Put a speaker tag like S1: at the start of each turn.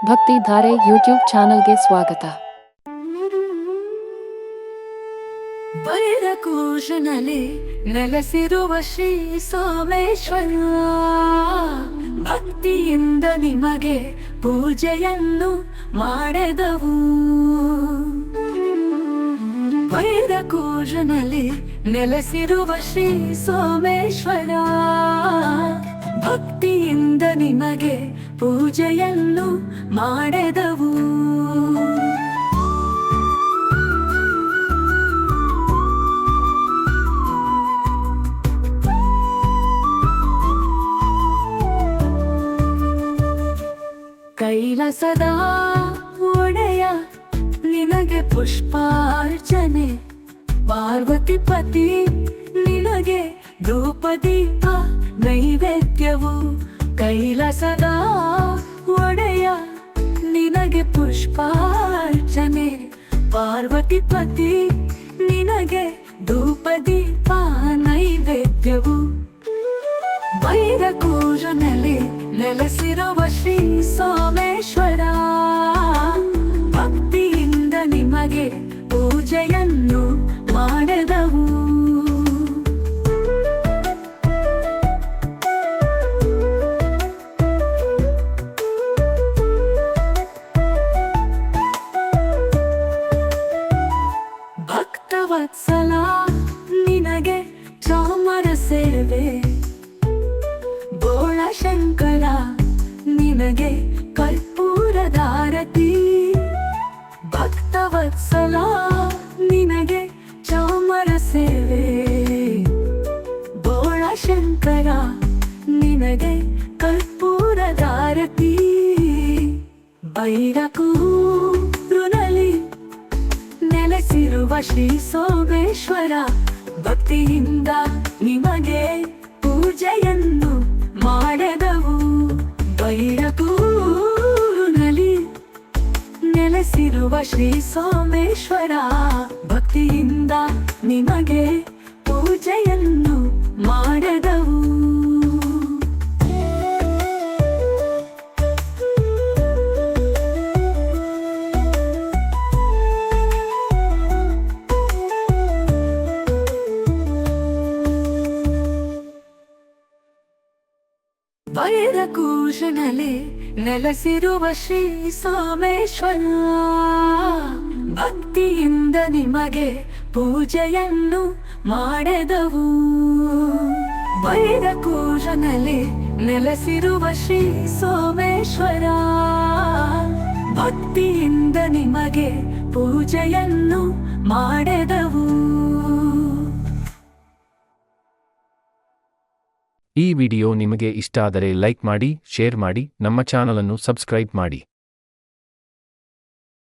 S1: Bhaktidhare YouTube ಚಾನಲ್ಗೆ ಸ್ವಾಗತ.
S2: ಬೈರಕೂಶನಲ್ಲಿ ನೆಲೆಸಿರುವ ಶ್ರೀ ಸೋಮೇಶ್ವರ, ಭಕ್ತಿಯಿಂದ ನಿಮಗೆ ಪೂಜೆಯನ್ನು ಮಾಡಿದೆವು. ಬೈರಕೂಶನಲ್ಲಿ ನೆಲೆಸಿರುವ ಶ್ರೀ ಸೋಮೇಶ್ವರ, ಭಕ್ತಿಯಿಂದ ನಿಮಗೆ ಪೂಜೆಯನ್ನು ಮಾಡಿದೆವು. ಕೈಲಾಸದ ಒಡೆಯ ನಿನಗೆ ಪುಷ್ಪಾರ್ಚನೆ, ಪಾರ್ವತಿ ಪತಿ ನಿನಗೆ ಧೂಪದೀಪ ನೈವೇದ್ಯವು. ಕೈಲಾಸದ ಒಡೆಯ ನಿನಗೆ ಪುಷ್ಪಾರ್ಚನೆ, ಪಾರ್ವತಿ ಪತಿ ನಿನಗೆ ಧೂಪದೀಪ ನೈವೇದ್ಯವು. ಬೈರಕೂಶನಲ್ಲಿ ನೆಲೆಸಿರುವ ಶ್ರೀ ಸೋಮೇಶ್ವರ, ಭಕ್ತಿಯಿಂದ ನಿಮಗೆ ಪೂಜೆಯನ್ನು ಮಾಡಿದೆವು. ಭಕ್ತವತ್ಸಲ ನಿನಗೆ ಚಾಮರ ಸೇವೆ, ಬೋಳಶಂಕರ ನಿನಗೆ ಕರ್ಪೂರದಾರತಿ. ಭಕ್ತವತ್ಸಲ ನಿನಗೆ ಚಾಮರ ಸೇವೆ, ಬೋಳಶಂಕರ ನಿನಗೆ ಕರ್ಪೂರದಾರತಿ. ಬೈರಕೂರಿನಲ್ಲಿ ನೆಲೆಸಿರುವ ಶ್ರೀ ಸೋಮೇಶ್ವರ, ಭಕ್ತಿಯಿಂದ ನಿಮಗೆ ಪೂಜೆಯನ್ನು ಮಾಡಿದೆವು. ಬೈರಕೂರಿನಲ್ಲಿ ನೆಲೆಸಿರುವ ಶ್ರೀ ಸೋಮೇಶ್ವರ, ಭಕ್ತಿಯಿಂದ ನಿಮಗೆ ಪೂಜೆಯನ್ನು ಮಾಡಿದೆವು. ಬೈರಕೂಶನಲ್ಲಿ ನೆಲೆಸಿರುವ ಶ್ರೀ ಸೋಮೇಶ್ವರ, ಭಕ್ತಿಯಿಂದ ನಿಮಗೆ ಪೂಜೆಯನ್ನು ಮಾಡಿದೆವು. ಬೈರಕೂಶನಲ್ಲಿ ನೆಲೆಸಿರುವ ಶ್ರೀ ಸೋಮೇಶ್ವರ, ಭಕ್ತಿಯಿಂದ ನಿಮಗೆ ಪೂಜೆಯನ್ನು ಮಾಡಿದೆವು.
S3: ಈ ವಿಡಿಯೋ ನಿಮಗೆ ಇಷ್ಟ ಆದರೆ ಲೈಕ್ ಮಾಡಿ, ಶೇರ್ ಮಾಡಿ, ನಮ್ಮ ಚಾನಲ್ ಅನ್ನು ಸಬ್ಸ್ಕ್ರೈಬ್ ಮಾಡಿ.